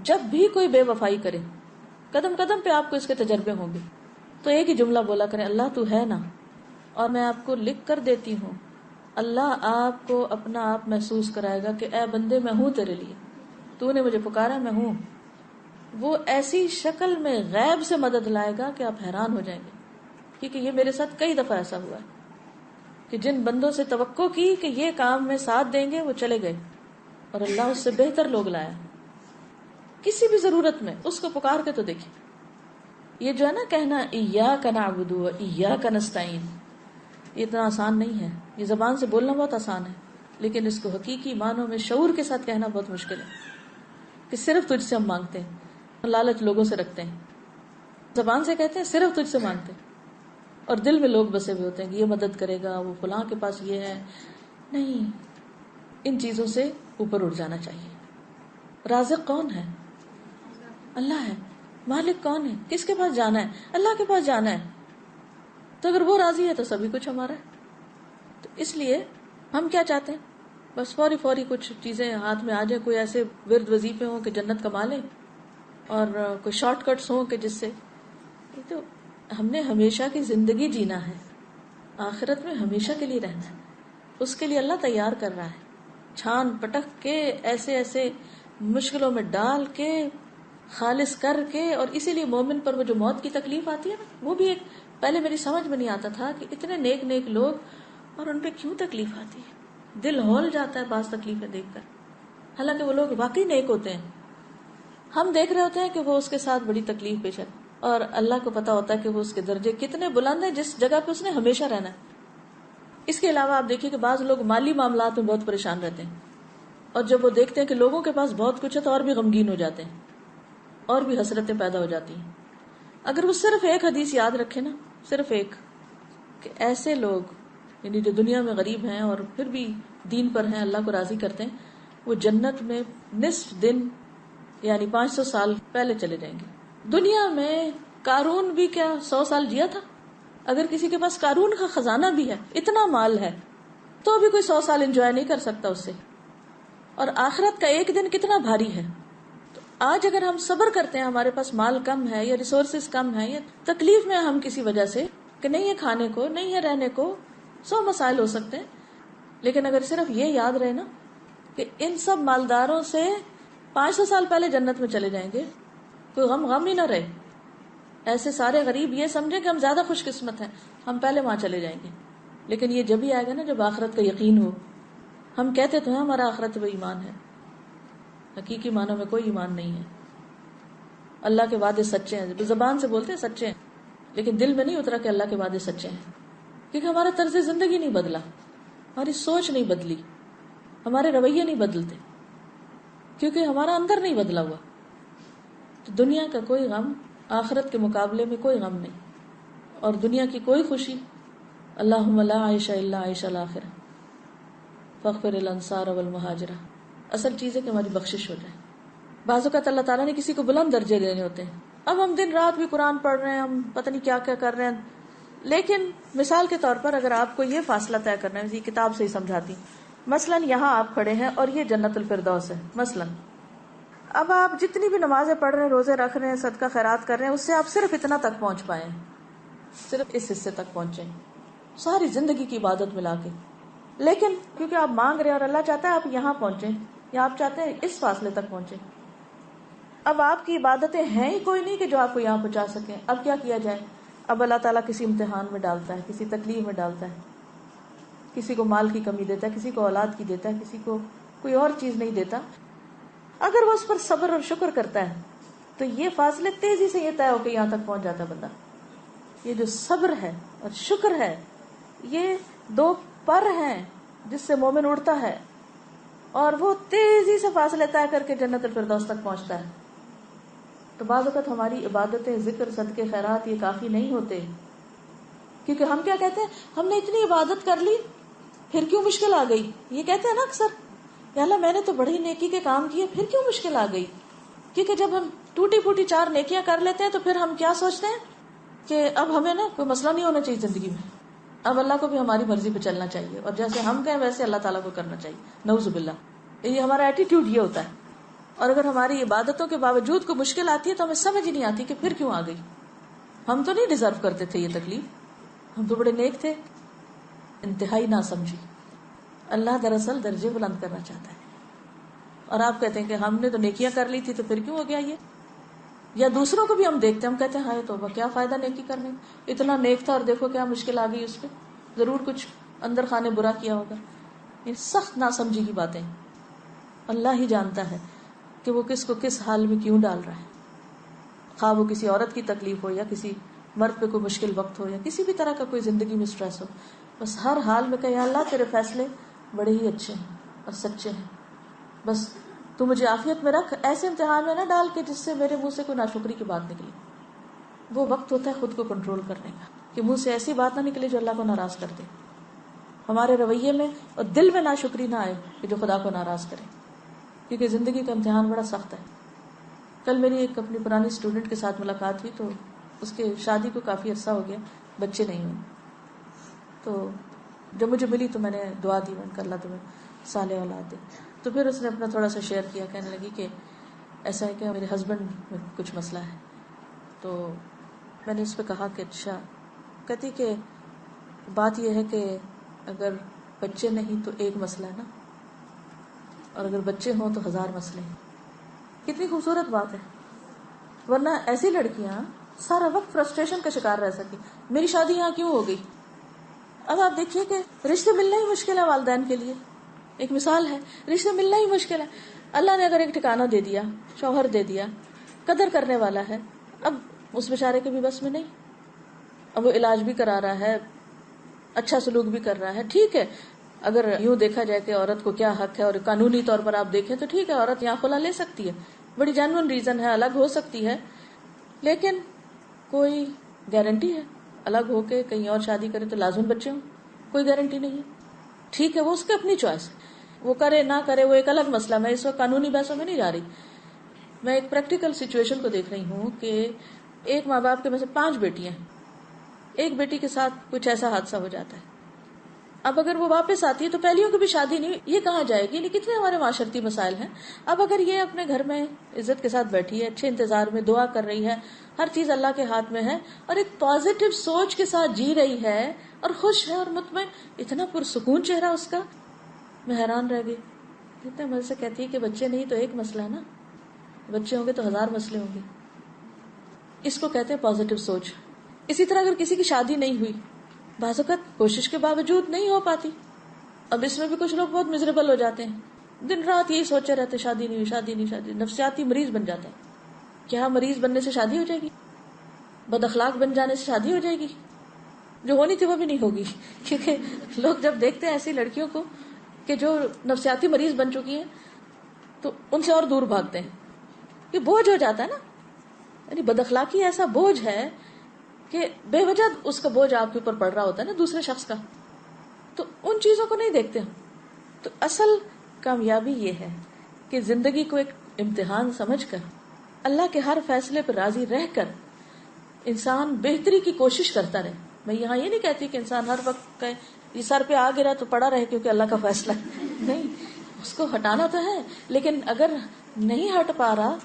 جب بھی کوئی بے وفائی کرے، قدم قدم پہ آپ کو اس کے تجربے ہوں گے، تو ایک ہی جملہ بولا کریں، اللہ تو ہے نا، اور میں آپ کو لکھ کر دیتی ہوں، اللہ آپ کو اپنا آپ محسوس کرائے گا کہ اے بندے میں ہوں تیرے لیے، تو نے مجھے پکارا، میں ہوں. وہ ایسی شکل میں غیب سے مدد لائے گا کہ آپ حیران ہو جائیں گے. کیونکہ یہ میرے ساتھ کئی دفعہ ایسا ہوا ہے کہ جن بندوں سے توقع کی کہ یہ کام میں ساتھ دیں گے، وہ چلے گئے اور اللہ اس سے بہتر لوگ لایا. کسی بھی ضرورت میں اس کو پکار کے تو دیکھیں. یہ جو ہے نا کہنا ایاک نعبد و ایاک نستعین، یہ اتنا آسان نہیں ہے. یہ زبان سے بولنا بہت آسان ہے، لیکن اس کو حقیقی معنوں میں شعور کے ساتھ کہنا بہت مشکل ہے کہ صرف تجھ سے ہم مانگتے ہیں. لالچ لوگوں سے رکھتے ہیں، زبان سے کہتے ہیں صرف تجھ سے مانگتے ہیں، اور دل میں لوگ بسے ہوئے ہوتے ہیں کہ یہ مدد کرے گا، وہ فلاں کے پاس یہ ہے. نہیں، ان چیزوں سے اوپر اٹھ جانا چاہیے. رازق کون ہے؟ اللہ ہے. مالک کون ہے؟ کس کے پاس جانا ہے؟ اللہ کے پاس جانا ہے. تو اگر وہ راضی ہے تو سبھی کچھ ہمارا ہے. تو اس لیے ہم کیا چاہتے ہیں؟ بس فوری فوری کچھ چیزیں ہاتھ میں آ جائیں، کوئی ایسے ورد وظیفے ہوں کہ جنت کما لیں، اور کوئی شارٹ کٹس ہوں کہ جس سے. تو ہم نے ہمیشہ کی زندگی جینا ہے، آخرت میں ہمیشہ کے لیے رہنا ہے. اس کے لیے اللہ تیار کر رہا ہے، چھان پٹک کے ایسے ایسے مشکلوں میں ڈال کے خالص کر کے. اور اسی لیے مومن پر وہ جو موت کی تکلیف آتی ہے نا، وہ بھی ایک پہلے میری سمجھ میں نہیں آتا تھا کہ اتنے نیک نیک لوگ اور ان پہ کیوں تکلیف آتی ہے. دل ہول جاتا ہے بعض تکلیفیں دیکھ کر، حالانکہ وہ لوگ واقعی نیک ہوتے ہیں. ہم دیکھ رہے ہوتے ہیں کہ وہ اس کے ساتھ بڑی تکلیف پیش ہے، اور اللہ کو پتا ہوتا ہے کہ وہ اس کے درجے کتنے بلند ہیں جس جگہ پہ اس نے ہمیشہ رہنا ہے. اس کے علاوہ آپ دیکھیے کہ بعض لوگ مالی معاملات میں بہت پریشان رہتے ہیں، اور جب وہ دیکھتے ہیں کہ لوگوں کے پاس بہت کچھ ہے تو اور بھی غمگین ہو جاتے ہیں، اور بھی حسرتیں پیدا ہو جاتی ہیں. اگر وہ صرف ایک حدیث یاد رکھے نا، صرف ایک، کہ ایسے لوگ یعنی جو دنیا میں غریب ہیں اور پھر بھی دین پر ہیں، اللہ کو راضی کرتے ہیں، وہ جنت میں نصف دن یعنی 500 سال پہلے چلے جائیں گے. دنیا میں قارون بھی کیا 100 سال جیا تھا؟ اگر کسی کے پاس قارون کا خزانہ بھی ہے، اتنا مال ہے، تو بھی کوئی 100 سال انجوائے نہیں کر سکتا اس سے. اور آخرت کا ایک دن کتنا بھاری ہے. تو آج اگر ہم صبر کرتے ہیں، ہمارے پاس مال کم ہے یا ریسورسز کم ہے یا تکلیف میں ہم کسی وجہ سے کہ نہیں ہے کھانے کو، نہیں ہے رہنے کو، 100 مسائل ہو سکتے ہیں، لیکن اگر صرف یہ یاد رہے نا کہ ان سب مالداروں سے 500 سال پہلے جنت میں چلے جائیں گے، کوئی غم ہی نہ رہے. ایسے سارے غریب یہ سمجھیں کہ ہم زیادہ خوش قسمت ہیں، ہم پہلے وہاں چلے جائیں گے. لیکن یہ جب ہی آئے گا نا جب آخرت کا یقین ہو. ہم کہتے تو ہیں ہمارا آخرت وہ ایمان ہے، حقیقی معنوں میں کوئی ایمان نہیں ہے. اللہ کے وعدے سچے ہیں، زبان سے بولتے ہیں سچے ہیں، لیکن دل میں نہیں اترا کہ اللہ کے وعدے سچے ہیں. کیونکہ ہمارا طرز زندگی نہیں بدلا، ہماری سوچ نہیں بدلی، ہمارے رویے نہیں بدلتے، کیونکہ ہمارا اندر نہیں بدلا ہوا. تو دنیا کا کوئی غم آخرت کے مقابلے میں کوئی غم نہیں، اور دنیا کی کوئی خوشی. اللہم لا عیش الا عیش الآخرہ فاغفر الانصار والمہاجرہ. اصل چیز ہے کہ ہماری بخشش ہو جائے. بعض اوقات اللہ تعالیٰ نے کسی کو بلند درجے دینے ہوتے ہیں. اب ہم دن رات بھی قرآن پڑھ رہے ہیں، ہم پتہ نہیں کیا کیا کر رہے ہیں، لیکن مثال کے طور پر اگر آپ کو یہ فاصلہ طے کرنا ہے، یہ کتاب سے ہی سمجھاتی، مثلاً یہاں آپ کھڑے ہیں اور یہ جنت الفردوس ہے مثلاً. اب آپ جتنی بھی نمازیں پڑھ رہے ہیں، روزے رکھ رہے ہیں، صدقہ خیرات کر رہے ہیں، اس سے آپ صرف اتنا تک پہنچ پائے ہیں، صرف اس حصے تک پہنچے ساری زندگی کی عبادت ملا کے. لیکن کیونکہ آپ مانگ رہے ہیں اور اللہ چاہتا ہے آپ یہاں پہنچیں، یا آپ چاہتے ہیں اس فاصلے تک پہنچیں. اب آپ کی عبادتیں ہیں ہی کوئی نہیں کہ جو آپ کو یہاں پہنچا سکیں. اب کیا کیا جائے؟ اب اللہ تعالیٰ کسی امتحان میں ڈالتا ہے، کسی تکلیف میں ڈالتا ہے، کسی کو مال کی کمی دیتا ہے، کسی کو اولاد کی دیتا ہے، کسی کو کوئی اور چیز نہیں دیتا. اگر وہ اس پر صبر اور شکر کرتا ہے تو یہ فاصلے تیزی سے یہ طے ہو کے یہاں تک پہنچ جاتا ہے بندہ. یہ جو صبر ہے اور شکر ہے، یہ دو پر ہیں جس سے مومن اڑتا ہے، اور وہ تیزی سے فاصلے طے کر کے جنت الفردوس تک پہنچتا ہے. تو بعض اوقات ہماری عبادتیں، ذکر، صدقے، خیرات یہ کافی نہیں ہوتے، کیونکہ ہم کیا کہتے ہیں، ہم نے اتنی عبادت کر لی پھر کیوں مشکل آ گئی. یہ کہتے ہیں نا اکثر، یا اللہ میں نے تو بڑی نیکی کے کام کیے پھر کیوں مشکل آ گئی. کیونکہ جب ہم ٹوٹی پھوٹی 4 نیکیاں کر لیتے ہیں تو پھر ہم کیا سوچتے ہیں کہ اب ہمیں نا کوئی مسئلہ نہیں ہونا چاہیے زندگی میں، اب اللہ کو بھی ہماری مرضی پہ چلنا چاہیے، اور جیسے ہم کہیں ویسے اللہ تعالیٰ کو کرنا چاہیے. نعوذ باللہ، یہ ہمارا ایٹیٹیوڈ یہ ہوتا ہے. اور اگر ہماری عبادتوں کے باوجود کوئی مشکل آتی ہے تو ہمیں سمجھ ہی نہیں آتی کہ پھر کیوں آ گئی. ہم تو نہیں ڈیزرو کرتے تھے یہ تکلیف، ہم تو بڑے نیک تھے. انتہائی نہ سمجھی. اللہ دراصل درجے بلند کرنا چاہتا ہے، اور آپ کہتے ہیں کہ ہم نے تو نیکیاں کر لی تھی تو پھر کیوں ہو گیا یہ. یا دوسروں کو بھی ہم دیکھتے ہیں، ہم کہتے ہیں ہائے توبہ، کیا فائدہ نیکی کرنے، اتنا نیک تھا اور دیکھو کیا مشکل آ گئی اس پہ، ضرور کچھ اندر خانے برا کیا ہوگا. یہ سخت ناسمجھی کی باتیں. اللہ ہی جانتا ہے کہ وہ کس کو کس حال میں کیوں ڈال رہا ہے، خواہ وہ کسی عورت کی تکلیف ہو یا کسی مرد پہ کوئی مشکل وقت ہو یا کسی بھی طرح کا کوئی زندگی میں اسٹریس ہو. بس ہر حال میں کہ اللہ تیرے فیصلے بڑے ہی اچھے ہیں اور سچے ہیں، بس تو مجھے عافیت میں رکھ، ایسے امتحان میں نہ ڈال کہ جس سے میرے منہ سے کوئی ناشکری کی بات نکلے. وہ وقت ہوتا ہے خود کو کنٹرول کرنے کا کہ منہ سے ایسی بات نہ نکلے جو اللہ کو ناراض کر دے، ہمارے رویے میں اور دل میں ناشکری نہ آئے کہ جو خدا کو ناراض کرے، کیونکہ زندگی کا امتحان بڑا سخت ہے. کل میری ایک اپنی پرانی اسٹوڈنٹ کے ساتھ ملاقات ہوئی، تو اس کے شادی کو کافی عرصہ ہو گیا، بچے نہیں ہوئے. تو جب مجھے ملی تو میں نے دعا دی، میں نے کہا اللہ تمہیں صالح اولاد دے. تو پھر اس نے اپنا تھوڑا سا شیئر کیا، کہنے لگی کہ ایسا ہے کہ میرے ہسبینڈ میں کچھ مسئلہ ہے. تو میں نے اس پہ کہا کہ اچھا. کہتی کہ بات یہ ہے کہ اگر بچے نہیں تو ایک مسئلہ ہے نا، اور اگر بچے ہوں تو 1000 مسئلے ہیں. کتنی خوبصورت بات ہے. ورنہ ایسی لڑکیاں سارا وقت فرسٹریشن کا شکار رہ سکی. میری شادی یہاں کیوں ہو گئی؟ اب آپ دیکھیے کہ رشتے ملنا ہی مشکل ہے والدین کے لیے. ایک مثال ہے، رشتے ملنا ہی مشکل ہے. اللہ نے اگر ایک ٹھکانہ دے دیا، شوہر دے دیا، قدر کرنے والا ہے، اب اس بیچارے کے بھی بس میں نہیں. اب وہ علاج بھی کرا رہا ہے، اچھا سلوک بھی کر رہا ہے، ٹھیک ہے. اگر یوں دیکھا جائے کہ عورت کو کیا حق ہے اور قانونی طور پر آپ دیکھیں تو ٹھیک ہے، عورت یہاں خلا لے سکتی ہے، بڑی جینوئن ریزن ہے، الگ ہو سکتی ہے. لیکن کوئی گارنٹی ہے الگ ہو کے کہیں اور شادی کرے تو لازم بچے ہوں؟ کوئی گارنٹی نہیں ہے. ٹھیک ہے، وہ اس کی اپنی چوائس ہے، وہ کرے نہ کرے وہ ایک الگ مسئلہ. میں اس وقت قانونی بحثوں میں نہیں جا رہی، میں ایک پریکٹیکل سچویشن کو دیکھ رہی ہوں کہ ایک ماں باپ کے میں سے 5 بیٹیاں ہیں، ایک بیٹی کے ساتھ کچھ ایسا حادثہ ہو جاتا ہے. اب اگر وہ واپس آتی ہے تو پہلیوں کی بھی شادی نہیں، یہ کہاں جائے گی؟ کتنے ہمارے معاشرتی مسائل ہیں. اب اگر یہ اپنے گھر میں عزت کے ساتھ بیٹھی ہے، اچھے انتظار میں دعا کر رہی ہے، ہر چیز اللہ کے ہاتھ میں ہے، اور ایک پازیٹو سوچ کے ساتھ جی رہی ہے اور خوش ہے اور مطمئن، اتنا پرسکون چہرہ اس کا، میں حیران رہ گئی. اتنے مزے سے کہتی ہے کہ بچے نہیں تو ایک مسئلہ ہے نا، بچے ہوں گے تو 1000 مسئلے ہوں گے. اس کو کہتے ہیں پازیٹو سوچ. اسی طرح اگر کسی کی شادی نہیں ہوئی، بعض اوقات کوشش کے باوجود نہیں ہو پاتی. اب اس میں بھی کچھ لوگ بہت مزریبل ہو جاتے ہیں، دن رات یہی سوچے رہتے شادی نہیں ہوئی، شادی نہیں، شادی. نفسیاتی مریض بن جاتے ہیں. کیا مریض بننے سے شادی ہو جائے گی؟ بد اخلاق بن جانے سے شادی ہو جائے گی؟ جو ہونی تھی وہ بھی نہیں ہوگی. کیونکہ لوگ جب دیکھتے ہیں ایسی لڑکیوں کو کہ جو نفسیاتی مریض بن چکی ہیں تو ان سے اور دور بھاگتے ہیں. یہ بوجھ ہو جاتا ہے نا، یعنی بد اخلاقی ایسا بوجھ ہے کہ بے وجہ اس کا بوجھ آپ کے اوپر پڑ رہا ہوتا ہے نا دوسرے شخص کا. تو ان چیزوں کو نہیں دیکھتے ہم. تو اصل کامیابی یہ ہے کہ زندگی کو ایک امتحان سمجھ کر اللہ کے ہر فیصلے پر راضی رہ کر انسان بہتری کی کوشش کرتا رہے. میں یہاں یہ نہیں کہتی کہ انسان ہر وقت کہے یہ سر پہ آ گرا تو پڑا رہے کیونکہ اللہ کا فیصلہ ہے. نہیں، اس کو ہٹانا تو ہے، لیکن اگر نہیں ہٹ پا رہا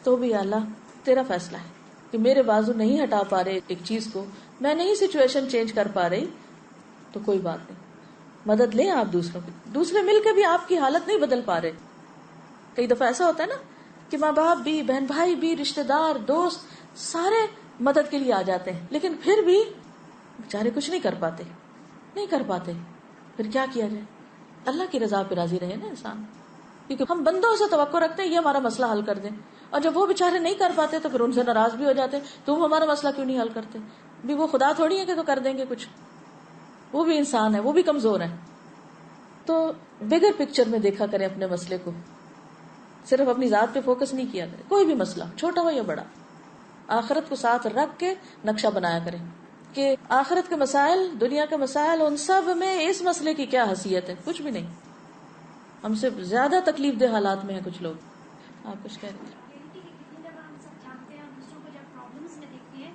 تو بھی اللہ تیرا فیصلہ ہے کہ میرے بازو نہیں ہٹا پا رہے ایک چیز کو، میں نہیں سچویشن چینج کر پا رہی، تو کوئی بات نہیں، مدد لیں آپ دوسروں کی. دوسرے مل کے بھی آپ کی حالت نہیں بدل پا رہے. کئی دفعہ ایسا ہوتا ہے نا کہ ماں باپ بھی، بہن بھائی بھی، رشتے دار، دوست سارے مدد کے لیے آ جاتے ہیں، لیکن پھر بھی بیچارے کچھ نہیں کر پاتے. پھر کیا کیا جائے؟ اللہ کی رضا پہ راضی رہے نا انسان، کیونکہ ہم بندوں سے توقع رکھتے ہیں یہ ہمارا مسئلہ حل کر دیں، اور جب وہ بیچارے نہیں کر پاتے تو پھر ان سے ناراض بھی ہو جاتے ہیں، تم ہمارا مسئلہ کیوں نہیں حل کرتے؟ بھی وہ خدا تھوڑی ہے کہ تو کر دیں گے کچھ، وہ بھی انسان ہے، وہ بھی کمزور ہے. تو بگر پکچر میں دیکھا کریں اپنے مسئلے کو، صرف اپنی ذات پہ فوکس نہیں کیا کریں. کوئی بھی مسئلہ چھوٹا ہو یا بڑا، آخرت کو ساتھ رکھ کے نقشہ بنایا کریں کہ آخرت کے مسائل، دنیا کے مسائل، ان سب میں اس مسئلے کی کیا حیثیت ہے. کچھ بھی نہیں. ہم سے زیادہ تکلیف دہ حالات میں ہیں کچھ لوگ. آپ کچھ کہہ رہے تھے؟ ہم سب جانتے ہیں دوسروں کو جب پرابلمس میں دیکھتے ہیں،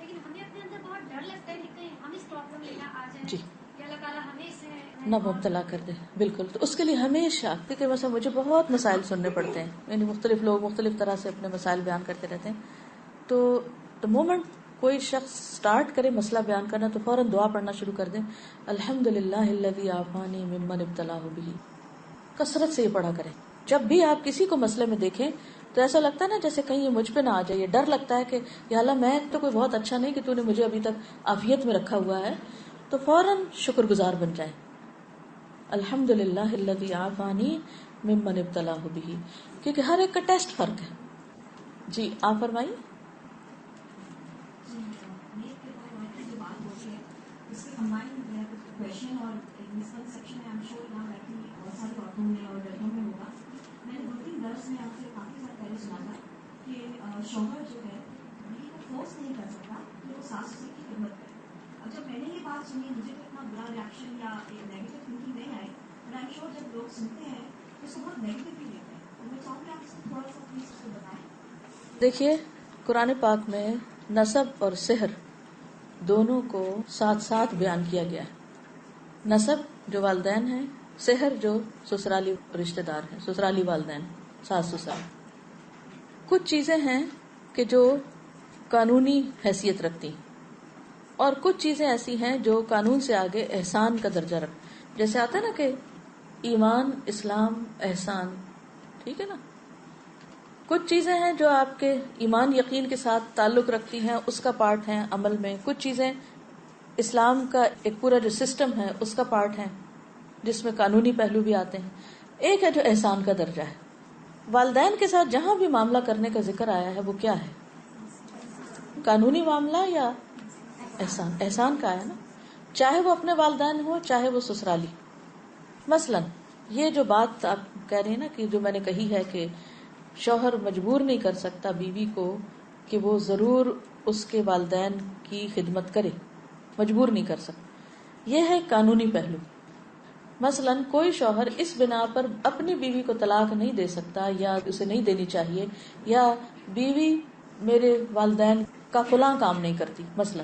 لیکن ہمیں اپنے اندر بہت ڈر لگتا ہے کہ کہیں ہم اس پرابلم میں نہ آ جائیں. جی کہ اللہ تعالیٰ ہمیں سے نہ مبتلا کر دے. بالکل. تو اس کے لیے ہمیشہ، کیونکہ مثلا مجھے بہت مسائل سننے پڑتے ہیں، یعنی مختلف لوگ مختلف طرح سے اپنے مسائل بیان کرتے رہتے ہیں، تو مومنٹ کوئی شخص سٹارٹ کرے مسئلہ بیان کرنا تو فوراً دعا پڑھنا شروع کر دیں، الحمدللہ الذی عافانی ممن ابتلاہ بہ. کثرت سے یہ پڑھا کریں. جب بھی آپ کسی کو مسئلے میں دیکھیں تو ایسا لگتا ہے نا جیسے کہیں یہ مجھ پہ نہ آ جائے، یہ ڈر لگتا ہے کہ یا اللہ میں تو کوئی بہت اچھا نہیں کہ تو نے مجھے ابھی تک عافیت میں رکھا ہوا ہے، تو فوراً شکر گزار بن جائیں. الحمدللہ الذی عافانی ممن ابتلاہ بہ، کیونکہ ہر ایک کا ٹیسٹ فرق ہے. جی آپ فرمائیے. نیک کے بارے میں جو بات ہوتی ہے اس کے کمبائن کویشچن اور مسکنسیپشن ہے. I'm sure یہاں بیٹھی بہت ساری عورتوں میں اور لڑکوں میں ہوگا. میں نے 2-3 درس میں آپ سے کافی سال پہلے سنا تھا کہ شوہر جو ہے بیوی کو فورس نہیں کر سکتا کہ وہ ساس سسر کی خدمت کرے. اب جب میں نے یہ بات سنی مجھے تو اتنا برا ریئیکشن یا ایک نیگیٹو تھنکنگ نہیں آئی، بٹ آئی ایم شیور جب لوگ سنتے ہیں تو اس کو بہت نیگیٹولی لیتے ہیں. تو میں چاہوں گی آپ اس کو تھوڑا سا پلیز اس کو بتائیں. دیکھیے قرآن پاک میں نسب اور سحر دونوں کو ساتھ ساتھ بیان کیا گیا ہے. نسب جو والدین ہیں، سحر جو سسرالی رشتہ دار ہیں، سسرالی والدین، ساس سسر. کچھ چیزیں ہیں کہ جو قانونی حیثیت رکھتی اور کچھ چیزیں ایسی ہیں جو قانون سے آگے احسان کا درجہ رکھ، جیسے آتا ہے نا کہ ایمان، اسلام، احسان. ٹھیک ہے نا. کچھ چیزیں ہیں جو آپ کے ایمان یقین کے ساتھ تعلق رکھتی ہیں، اس کا پارٹ ہیں عمل میں. کچھ چیزیں اسلام کا ایک پورا جو سسٹم ہے اس کا پارٹ ہیں جس میں قانونی پہلو بھی آتے ہیں. ایک ہے جو احسان کا درجہ ہے. والدین کے ساتھ جہاں بھی معاملہ کرنے کا ذکر آیا ہے وہ کیا ہے؟ قانونی معاملہ یا احسان؟ احسان کا ہے نا، چاہے وہ اپنے والدین ہو چاہے وہ سسرالی. مثلا یہ جو بات آپ کہہ رہے ہیں نا کہ جو میں نے کہی ہے کہ شوہر مجبور نہیں کر سکتا بیوی کو کہ وہ ضرور اس کے والدین کی خدمت کرے، مجبور نہیں کر سکتا. یہ ہے قانونی پہلو. مثلا کوئی شوہر اس بنا پر اپنی بیوی کو طلاق نہیں دے سکتا یا اسے نہیں دینی چاہیے، یا بیوی میرے والدین کا فلاں کام نہیں کرتی مثلا،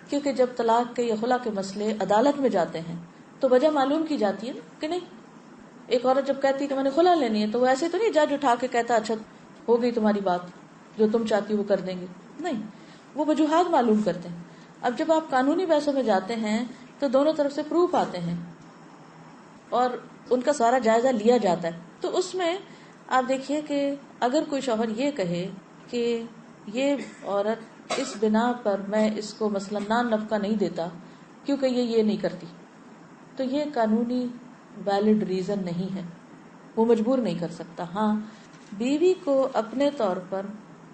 کیونکہ جب طلاق کے یا خلا کے مسئلے عدالت میں جاتے ہیں تو وجہ معلوم کی جاتی ہے کہ نہیں. ایک عورت جب کہتی ہے کہ میں نے خلا لینی ہے تو وہ ایسے تو نہیں جج اٹھا کے کہتا اچھا ہو گئی تمہاری بات، جو تم چاہتی وہ کر دیں گے. نہیں، وہ وجوہات معلوم کرتے ہیں. اب جب آپ قانونی بحثوں میں جاتے ہیں تو دونوں طرف سے پروف آتے ہیں اور ان کا سارا جائزہ لیا جاتا ہے. تو اس میں آپ دیکھیے کہ اگر کوئی شوہر یہ کہے کہ یہ عورت اس بنا پر میں اس کو مثلا نان نفقہ نہیں دیتا کیونکہ یہ نہیں کرتی، تو یہ قانونی ویلڈ ریزن نہیں ہے، وہ مجبور نہیں کر سکتا. ہاں بیوی کو اپنے طور پر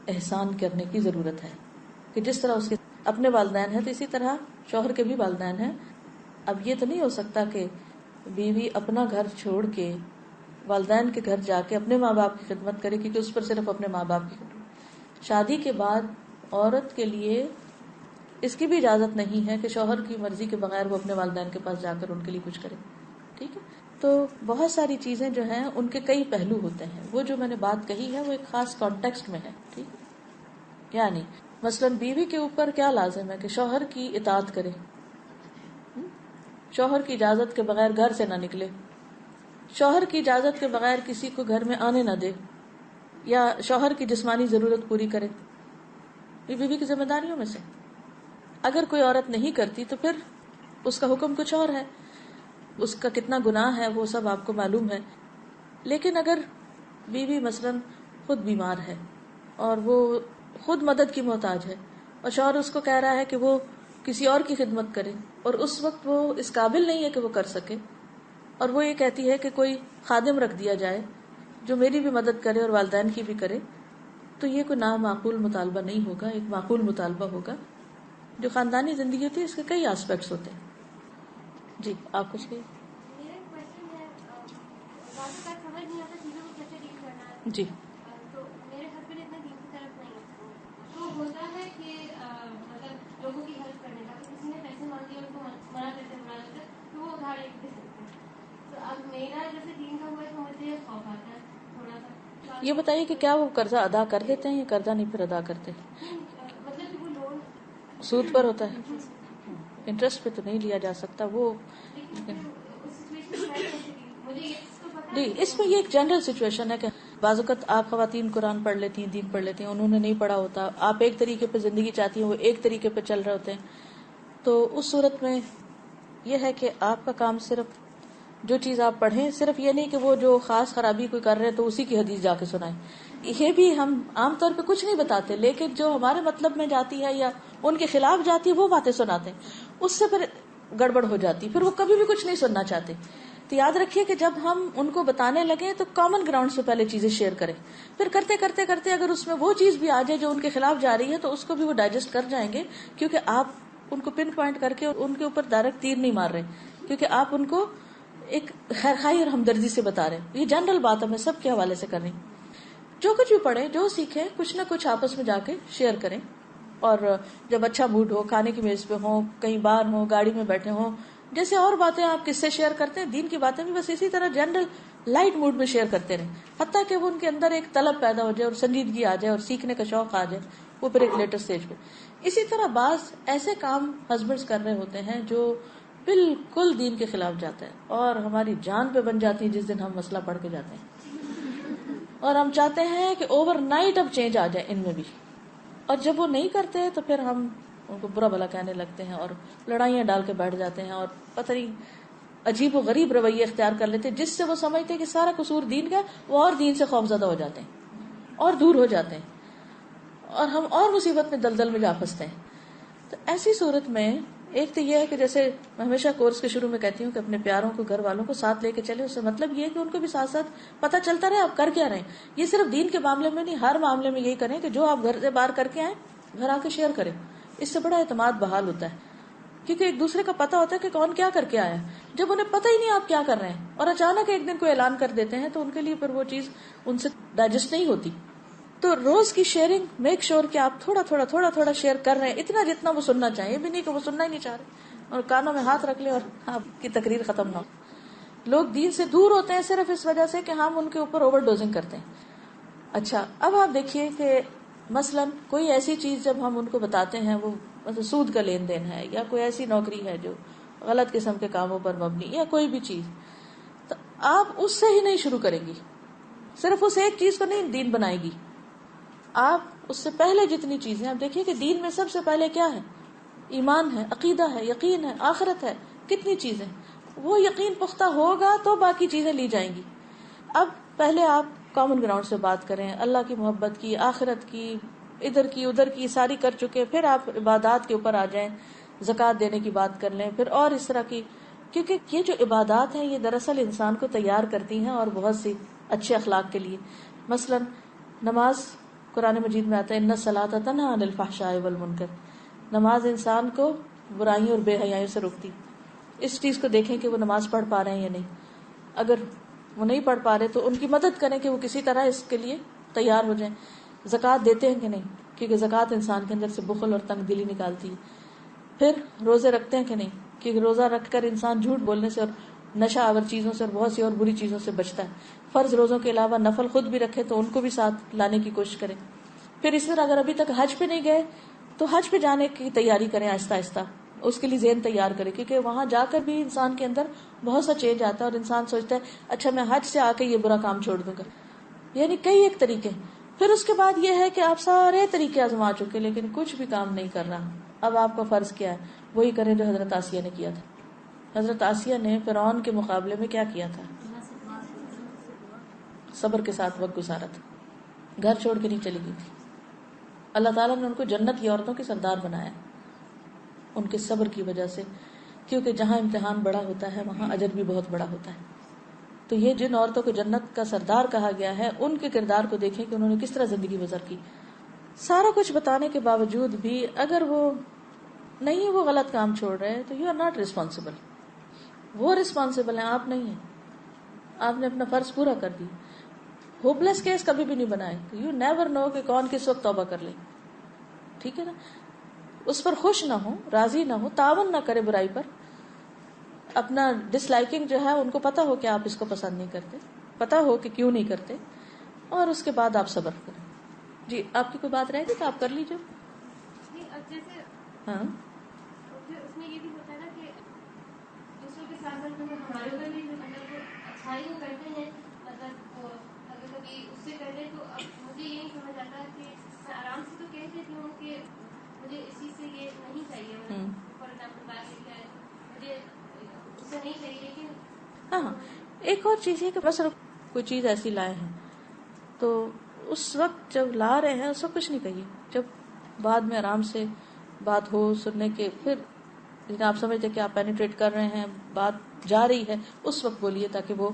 احسان کرنے کی ضرورت ہے کہ جس طرح اس کے اپنے والدین ہیں تو اسی طرح شوہر کے بھی والدین ہیں. اب یہ تو نہیں ہو سکتا کہ بیوی اپنا گھر چھوڑ کے والدین کے گھر جا کے اپنے ماں باپ کی خدمت کرے، کیونکہ اس پر صرف اپنے ماں باپ کی خدمت. شادی کے بعد عورت کے لیے اس کی بھی اجازت نہیں ہے کہ شوہر کی مرضی کے بغیر وہ اپنے والدین کے پاس جا کر ان کے لیے کچھ کرے. ٹھیک ہے. تو بہت ساری چیزیں جو ہیں ان کے کئی پہلو ہوتے ہیں. وہ جو میں نے بات کہی ہے وہ ایک خاص کانٹیکسٹ میں ہے. ٹھیک ہے. یعنی مثلا بیوی کے اوپر کیا لازم ہے کہ شوہر کی اطاعت کرے، شوہر کی اجازت کے بغیر گھر سے نہ نکلے، شوہر کی اجازت کے بغیر کسی کو گھر میں آنے نہ دے، یا شوہر کی جسمانی ضرورت پوری کرے. یہ بیوی کی ذمہ داریوں میں سے. اگر کوئی عورت نہیں کرتی تو پھر اس کا حکم کچھ اور ہے، اس کا کتنا گناہ ہے وہ سب آپ کو معلوم ہے. لیکن اگر بیوی مثلا خود بیمار ہے اور وہ خود مدد کی محتاج ہے اور شوہر اس کو کہہ رہا ہے کہ وہ کسی اور کی خدمت کرے اور اس وقت وہ اس قابل نہیں ہے کہ وہ کر سکے، اور وہ یہ کہتی ہے کہ کوئی خادم رکھ دیا جائے جو میری بھی مدد کرے اور والدین کی بھی کرے، تو یہ کوئی نامعقول مطالبہ نہیں ہوگا، ایک معقول مطالبہ ہوگا. جو خاندانی زندگی ہوتی ہے اس کے کئی آسپیکٹس ہوتے ہیں. جی آپ کچھ کہیے. میرا کوشچن ہے، بعض اوقات سمجھ نہیں آتا چیزوں کو کیسے ڈیل کرنا ہے. جی تو میرے ہسبینڈ اتنا دین کی طرف نہیں ہے، تو ہوتا ہے کہ مطلب لوگوں کی ہیلپ کرنے کا، تو کسی نے پیسے مانگ لیے ان کو منع کرتے تو وہ ادھار لے کے دے سکتے ہیں. تو اب میرا جیسے دین کا ہوا ہے تو مجھے خوف آتا ہے تھوڑا سا. یہ بتائیے کہ کیا وہ قرضہ ادا کر دیتے ہیں یا قرضہ نہیں پھر ادا کرتے؟ مطلب کہ وہ لون سود پر ہوتا ہے. انٹرسٹ پہ تو نہیں لیا جا سکتا وہ. جی اس میں یہ ایک جنرل سچویشن ہے کہ بعض اوقات آپ خواتین قرآن پڑھ لیتی ہیں, دین پڑھ لیتی ہیں, انہوں نے نہیں پڑھا ہوتا, آپ ایک طریقے پہ زندگی چاہتی ہیں, وہ ایک طریقے پہ چل رہے ہوتے ہیں, تو اس صورت میں یہ ہے کہ آپ کا کام صرف جو چیز آپ پڑھیں, صرف یہ نہیں کہ وہ جو خاص خرابی کوئی کر رہے ہیں تو اسی کی حدیث جا کے سنائیں. یہ بھی ہم عام طور پہ کچھ نہیں بتاتے, لیکن جو ہمارے مطلب میں جاتی ہے یا ان کے خلاف جاتی ہے وہ باتیں سناتے ہیں, اس سے پھر گڑبڑ ہو جاتی, پھر وہ کبھی بھی کچھ نہیں سننا چاہتے. تو یاد رکھیے کہ جب ہم ان کو بتانے لگے تو کامن گراؤنڈ سے پہلے چیزیں شیئر کریں, پھر کرتے کرتے کرتے اگر اس میں وہ چیز بھی آ جائے جو ان کے خلاف جا رہی ہے تو اس کو بھی وہ ڈائجسٹ کر جائیں گے, کیونکہ آپ ان کو پن پوائنٹ کر کے ان کے اوپر ڈائریکٹ تیر نہیں مار رہے, کیونکہ آپ ان کو ایک خیرخواہی اور ہمدردی سے بتا رہے ہیں. یہ جنرل بات ہے, میں سب کے حوالے سے کر رہی ہوں. جو کچھ بھی پڑھیں, جو سیکھیں, کچھ نہ کچھ آپس میں جا کے شیئر کریں. اور جب اچھا موڈ ہو, کھانے کی میز پہ ہوں, کہیں باہر ہوں, گاڑی میں بیٹھے ہوں, جیسے اور باتیں آپ کس سے شیئر کرتے ہیں, دین کی باتیں بھی بس اسی طرح جنرل لائٹ موڈ میں شیئر کرتے رہیں, حتیٰ کہ وہ ان کے اندر ایک طلب پیدا ہو جائے اور سنجیدگی آ جائے اور سیکھنے کا شوق آ جائے, وہ پھر ایک لیٹر سٹیج پہ. اسی طرح بعض ایسے کام ہسبینڈز کر رہے ہوتے ہیں جو بالکل دین کے خلاف جاتا ہے اور ہماری جان پہ بن جاتی ہے جس دن ہم مسئلہ پڑھ کے جاتے ہیں, اور ہم چاہتے ہیں کہ اوور نائٹ اب چینج آ جائے ان میں بھی, اور جب وہ نہیں کرتے تو پھر ہم ان کو برا بھلا کہنے لگتے ہیں اور لڑائیاں ڈال کے بیٹھ جاتے ہیں, اور پتہ نہیں عجیب و غریب رویے اختیار کر لیتے ہیں جس سے وہ سمجھتے ہیں کہ سارا قصور دین کا, وہ اور دین سے خوفزدہ ہو جاتے ہیں اور دور ہو جاتے ہیں, اور ہم اور مصیبت میں دلدل میں جا پھنستے ہیں. تو ایسی صورت میں ایک تو یہ ہے کہ جیسے میں ہمیشہ کورس کے شروع میں کہتی ہوں کہ اپنے پیاروں کو, گھر والوں کو ساتھ لے کے چلے. اس سے مطلب یہ ہے کہ ان کو بھی ساتھ ساتھ پتہ چلتا رہے آپ کر کیا رہے ہیں. یہ صرف دین کے معاملے میں نہیں, ہر معاملے میں یہی کریں کہ جو آپ گھر سے باہر کر کے آئیں گھر آ کے شیئر کریں. اس سے بڑا اعتماد بحال ہوتا ہے, کیونکہ ایک دوسرے کا پتہ ہوتا ہے کہ کون کیا کر کے آیا. جب انہیں پتہ ہی نہیں آپ کیا کر رہے ہیں اور اچانک ایک دن کوئی اعلان کر دیتے ہیں تو ان کے لیے پھر وہ چیز ان سے ڈائجسٹ نہیں ہوتی. تو روز کی شیئرنگ, میک شور کہ آپ تھوڑا تھوڑا شیئر کر رہے ہیں, اتنا جتنا وہ سننا چاہیے. یہ بھی نہیں کہ وہ سننا ہی نہیں چاہ رہے اور کانوں میں ہاتھ رکھ لیں اور آپ کی تقریر ختم نہ ہو. لوگ دین سے دور ہوتے ہیں صرف اس وجہ سے کہ ہم ان کے اوپر اوور ڈوزنگ کرتے ہیں. اچھا, اب آپ دیکھیے کہ مثلا کوئی ایسی چیز جب ہم ان کو بتاتے ہیں, وہ مثلا سود کا لین دین ہے یا کوئی ایسی نوکری ہے جو غلط قسم کے کاموں پر مبنی, یا کوئی بھی چیز, تو آپ اس سے ہی نہیں شروع کریں گی. صرف اس ایک چیز کو نہیں دین بنائے گی, آپ اس سے پہلے جتنی چیزیں, آپ دیکھیے کہ دین میں سب سے پہلے کیا ہے, ایمان ہے, عقیدہ ہے, یقین ہے, آخرت ہے. کتنی چیزیں, وہ یقین پختہ ہوگا تو باقی چیزیں لی جائیں گی. اب پہلے آپ کامن گراؤنڈ سے بات کریں, اللہ کی محبت کی, آخرت کی, ادھر کی ادھر کی ساری کر چکے, پھر آپ عبادات کے اوپر آ جائیں, زکوٰۃ دینے کی بات کر لیں, پھر اور اس طرح کی, کیونکہ یہ جو عبادات ہیں یہ دراصل انسان کو تیار کرتی ہیں اور بہت سی اچھے اخلاق کے لیے. مثلا نماز, قرآن مجید میں آتا ہے ان الصلاۃ تنہی عن الفحشاء والمنکر, نماز انسان کو برائیوں اور بے حیائیوں سے روکتی. اس چیز کو دیکھیں کہ وہ نماز پڑھ پا رہے ہیں یا نہیں. اگر وہ نہیں پڑھ پا رہے تو ان کی مدد کریں کہ وہ کسی طرح اس کے لیے تیار ہو جائیں. زکوٰۃ دیتے ہیں کہ نہیں, کیونکہ زکوٰۃ انسان کے اندر سے بخل اور تنگ دلی نکالتی ہے. پھر روزے رکھتے ہیں کہ نہیں, کیونکہ روزہ رکھ کر انسان جھوٹ بولنے سے اور نشہ آور چیزوں سے اور بہت سی اور بری چیزوں سے بچتا ہے. فرض روزوں کے علاوہ نفل خود بھی رکھے تو ان کو بھی ساتھ لانے کی کوشش کریں. پھر اس طرح اگر ابھی تک حج پہ نہیں گئے تو حج پہ جانے کی تیاری کریں آہستہ آہستہ, اس کے لیے ذہن تیار کریں, کیونکہ وہاں جا کر بھی انسان کے اندر بہت سا چینج آتا ہے اور انسان سوچتا ہے اچھا میں حج سے آ کے یہ برا کام چھوڑ دوں گا. یعنی کئی ایک طریقے. پھر اس کے بعد یہ ہے کہ آپ سارے طریقے آزما چکے لیکن کچھ بھی کام نہیں کر رہا. اب آپ کا فرض کیا ہے, وہی کریں جو حضرت آسیہ نے کیا تھا. حضرت آسیہ نے فرعون کے مقابلے میں کیا کیا تھا, صبر کے ساتھ وقت گزارا تھا, گھر چھوڑ کے نہیں چلی گئی تھی. اللہ تعالیٰ نے ان کو جنت کی عورتوں کے سردار بنایا ان کے صبر کی وجہ سے, کیونکہ جہاں امتحان بڑا ہوتا ہے وہاں اجر بھی بہت بڑا ہوتا ہے. تو یہ جن عورتوں کو جنت کا سردار کہا گیا ہے ان کے کردار کو دیکھیں کہ انہوں نے کس طرح زندگی بسر کی. سارا کچھ بتانے کے باوجود بھی اگر وہ نہیں, وہ غلط کام چھوڑ رہے تو یو آر ناٹ ریسپانسبل. وہ ریسپانسبل ہیں, آپ نہیں ہیں. آپ نے اپنا فرض پورا کر دی. ہوپلیس کیس کبھی بھی نہیں بنائے. یو نیور نو کہ کون کس وقت توبہ کر لے. ٹھیک ہے نا, اس پر خوش نہ ہو, راضی نہ ہو, تعاون نہ کرے برائی پر. اپنا ڈس لائکنگ جو ہے ان کو پتا ہو کہ آپ اس کو پسند نہیں کرتے, پتا ہو کہ کیوں نہیں کرتے, اور اس کے بعد آپ صبر کریں. جی آپ کی کوئی بات رہے گی تو آپ کر لیجیے. اب جیسے ہاں, اس میں یہ بھی ہوتا ہے نا کہ دوسروں کے ساتھ ساتھ ہمارے اوپر بھی مطلب اچھائی وہ کرتے ہیں, مطلب وہ اگر کبھی اس سے کر لیں تو اب مجھے یہ نہیں سمجھ آتا کہ میں آرام سے تو کہہ دیتی ہوں کہ مجھے اس چیز سے یہ نہیں چاہیے, مطلب فار ایگزامپل بات یہ کیا ہے مجھے اس سے نہیں چاہیے, لیکن ہاں ایک اور چیز ہے کہ بس کوئی چیز ایسی لائے ہیں تو اس وقت جب لا رہے ہیں اس وقت کچھ نہیں کہیے, جب بعد میں آرام سے بات ہو سننے کے پھر آپ سمجھتے کہ آپ پینیٹریٹ کر رہے ہیں, بات جا رہی ہے, اس وقت بولیے تاکہ وہ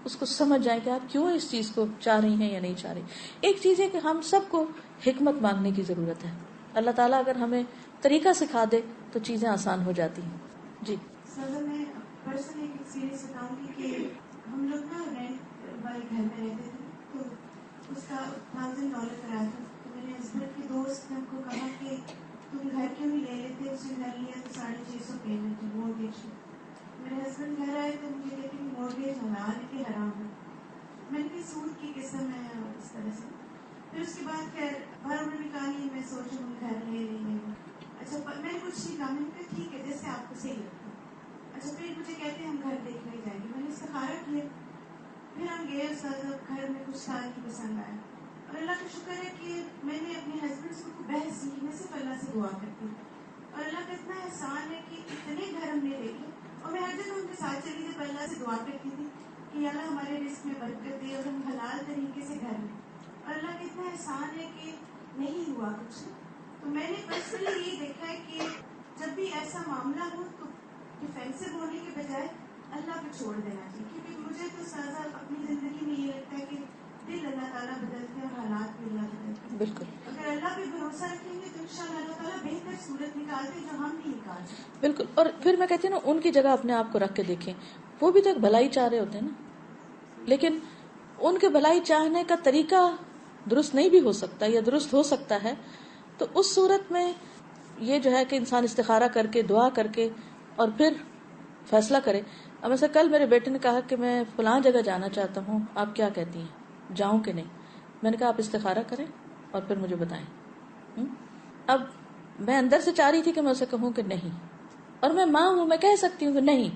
اس کو سمجھ جائے کہ آپ کیوں اس چیز کو چاہ رہی ہیں یا نہیں چاہ رہی. ایک چیز ہے کہ ہم سب کو حکمت مانگنے کی ضرورت ہے. اللہ تعالیٰ اگر ہمیں طریقہ سکھا دے تو چیزیں آسان ہو جاتی ہیں. جی سر میں پرسنل ایک ایکسپیرینس بتاؤں گی کہ ہم لوگ نا رینٹ والے گھر میں رہتے تھے, تو اس کا $1,000 کرایا تھا. تو میرے ہسبینڈ کے دوست نے ہم کو کہا کہ تم گھر کیوں نہیں لے لیتے, اس نے گھر لیا تو $650 پیمنٹ ہے مورگیج. میرے ہسبینڈ گھر آئے تو مجھے کہتے ہیں مورگیج حلال ہے کہ حرام ہے. میں نے سود کی قسم ہے اس طرح سے. پھر اس کے بعد خیر بھر انہوں نے کہا نہیں میں سوچوں ہم گھر لے لیں گے. اچھا میں نے کچھ نہیں کہا, میں نے کہا ٹھیک ہے جیسے آپ کو صحیح لگتا ہے. اچھا پھر مجھے کہتے ہیں ہم گھر دیکھنے جائیں گے. میں نے استخارہ کیا, پھر ہم گئے, اس گھر میں کچھ سال کی پسند آیا. اور اللہ کا شکر ہے کہ میں نے اپنے ہسبینڈ سے بحث سیکھی, میں صرف اللہ سے دعا کرتی ہوں. اور اللہ کا اتنا احسان ہے کہ اتنے گھر ہم نے دیکھے, اور میں ہر جگہ ان کے ساتھ چلی جب اللہ سے دعا کرتی تھی کہ اللہ ہمارے رزق میں برکت دے اور ہم حلال طریقے سے گھر لیں. اور اللہ کا اتنا احسان ہے کہ نہیں ہوا کچھ. تو میں نے پرسنلی یہ دیکھا ہے کہ جب بھی ایسا معاملہ ہو تو ڈیفینسو ہونے کے بجائے اللہ پہ چھوڑ دینا چاہیے, کیونکہ مجھے تو سازا اپنی زندگی میں یہ لگتا ہے کہ دل اللہ تعالیٰ بدلتے ہیں اور حالات بھی اللہ بدلتے ہیں. بالکل اگر اللہ پہ بھروسہ رکھیں گے تو انشاءاللہ اللہ تعالیٰ بہتر صورت نکالتے ہیں جو ہم نہیں نکالتے. بالکل. اور پھر میں کہتی ہوں نا ان کی جگہ اپنے آپ کو رکھ کے دیکھیں, وہ بھی تو ایک بھلائی چاہ رہے ہوتے ہیں نا, لیکن ان کے بھلائی چاہنے کا طریقہ درست نہیں بھی ہو سکتا یا درست ہو سکتا ہے. تو اس صورت میں یہ جو ہے کہ انسان استخارہ کر کے دعا کر کے اور پھر فیصلہ کرے. اب ایسا کل میرے بیٹے نے کہا کہ میں فلاں جگہ جانا چاہتا ہوں, آپ کیا کہتی ہیں جاؤں کہ نہیں. میں نے کہا آپ استخارہ کریں اور پھر مجھے بتائیں. اب میں اندر سے چاہ رہی تھی کہ میں اسے کہوں کہ نہیں, اور میں ماں ہوں, میں کہہ سکتی ہوں کہ نہیں,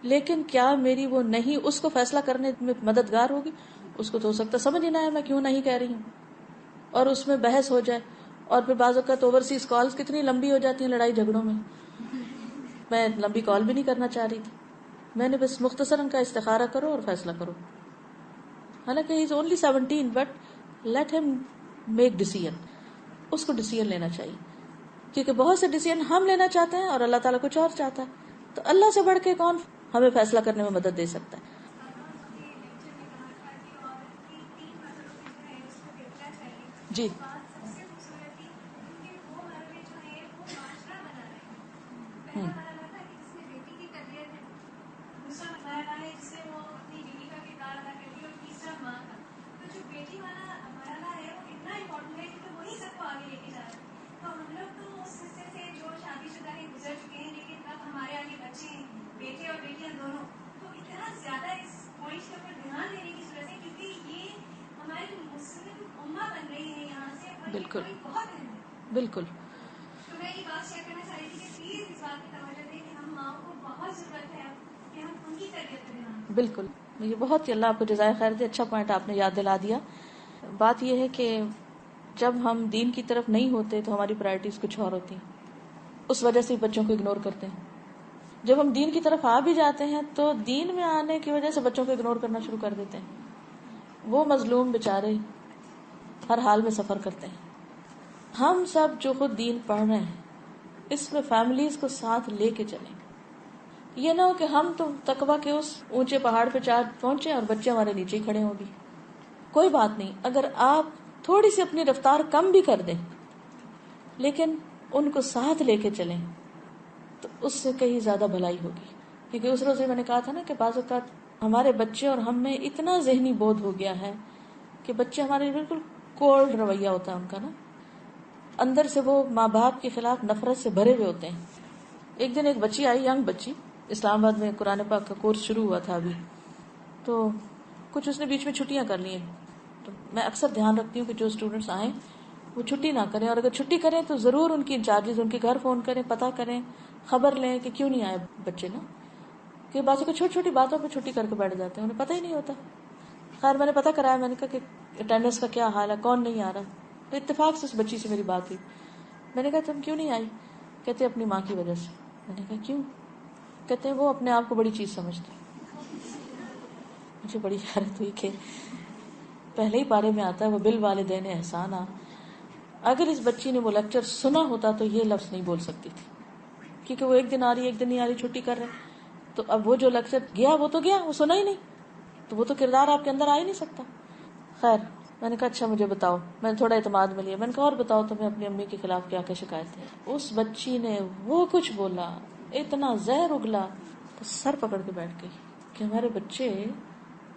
لیکن کیا میری وہ نہیں اس کو فیصلہ کرنے میں مددگار ہوگی؟ اس کو تو ہو سکتا سمجھ ہی نہ آئے میں کیوں نہیں کہہ رہی ہوں, اور اس میں بحث ہو جائے. اور پھر بعض اوقات اوورسیز کالز کتنی لمبی ہو جاتی ہیں لڑائی جھگڑوں میں. میں لمبی کال بھی نہیں کرنا چاہ رہی تھی, میں نے بس مختصراً کا استخارہ کرو اور فیصلہ کرو. حالانکہ ہی از اونلی 17 بٹ لیٹ ہم میک ڈیسیژن. اس کو ڈیسیژن لینا چاہیے, کیونکہ بہت سے ڈیسیژن ہم لینا چاہتے ہیں اور اللہ تعالیٰ کچھ اور چاہتا ہے. تو اللہ سے بڑھ کے کون ہمیں فیصلہ کرنے میں مدد دے سکتا ہے؟ جی بیٹے اور بیٹیاں دونوں تو اتنا زیادہ اس پوائنٹ کے اوپر دھیان دینے کی ضرورت ہے, کیونکہ یہ ہماری مسلم امہ بن رہی ہے یہاں سے, اور بالکل یہ بہت اہم ہے. بالکل. تو میں یہ بات شیئر کرنا چاہ رہی تھی کہ پلیز اس بات کی توجہ دیں کہ ہم ماؤں کو بہت ضرورت ہے کہ ہم ان کی تربیت کریں. بالکل, یہ بہت ہی اللہ آپ کو جزائے خیر دے, اچھا پوائنٹ آپ نے یاد دلا دیا. بات یہ ہے کہ جب ہم دین کی طرف نہیں ہوتے تو ہماری پرائرٹیز کچھ اور ہوتی ہیں, اس وجہ سے بچوں کو اگنور کرتے ہیں. جب ہم دین کی طرف آ بھی جاتے ہیں تو دین میں آنے کی وجہ سے بچوں کو اگنور کرنا شروع کر دیتے ہیں. وہ مظلوم بیچارے ہر حال میں سفر کرتے ہیں. ہم سب جو خود دین پڑھ رہے ہیں اس میں فیملیز کو ساتھ لے کے چلیں. یہ نہ ہو کہ ہم تو تقویٰ کے اس اونچے پہاڑ پہ پہنچے اور بچے ہمارے نیچے ہی کھڑے ہوں گے. کوئی بات نہیں, اگر آپ تھوڑی سی اپنی رفتار کم بھی کر دیں لیکن ان کو ساتھ لے کے چلیں تو اس سے کہیں زیادہ بھلائی ہوگی. کیونکہ اس روز میں نے کہا تھا نا کہ بعض اوقات ہمارے بچے اور ہم میں اتنا ذہنی بودھ ہو گیا ہے کہ بچے ہمارے بالکل کولڈ رویہ ہوتا ہے ان کا نا, اندر سے وہ ماں باپ کے خلاف نفرت سے بھرے ہوئے ہوتے ہیں. ایک دن ایک بچی آئی, ینگ بچی, اسلام آباد میں قرآن پاک کا کورس شروع ہوا تھا ابھی, تو کچھ اس نے بیچ میں چھٹیاں کر لی ہیں. تو میں اکثر دھیان رکھتی ہوں کہ جو اسٹوڈینٹس آئیں وہ چھٹی نہ کریں، اور اگر چھٹی کریں تو ضرور ان کی انچارجز ان کے گھر فون کریں، پتہ کریں، خبر لیں کہ کیوں نہیں آئے بچے نا. کہ بعض کو چھوٹی چھوٹی باتوں پہ چھٹی کر کے بیٹھ جاتے ہیں، انہیں پتہ ہی نہیں ہوتا. خیر میں نے پتہ کرایا، میں نے کہا کہ اٹینڈنس کا کیا حال ہے، کون نہیں آ رہا. تو اتفاق سے اس بچی سے میری بات ہوئی. میں نے کہا تم کیوں نہیں آئی؟ کہتے اپنی ماں کی وجہ سے. میں نے کہا کیوں؟ کہتے ہیں وہ اپنے آپ کو بڑی چیز سمجھتی. مجھے بڑی حیرت ہوئی کہ پہلے ہی پارے میں آتا ہے وہ بالوالدین احسانا. اگر اس بچی نے وہ لیکچر سنا ہوتا تو یہ لفظ نہیں بول سکتی تھی، کیونکہ وہ ایک دن آ رہی ایک دن نہیں آ رہی، چھٹی کر رہے. تو اب وہ جو لیکچر گیا وہ تو گیا، وہ سنا ہی نہیں، تو وہ تو کردار آپ کے اندر آ ہی نہیں سکتا. خیر میں نے کہا اچھا مجھے بتاؤ. میں نے تھوڑا اعتماد میں لیا. میں نے کہا اور بتاؤ تمہیں اپنی امی کے خلاف کیا کیا شکایت ہے. اس بچی نے وہ کچھ بولا، اتنا زہر اگلا، تو سر پکڑ کے بیٹھ گئی کہ ہمارے بچے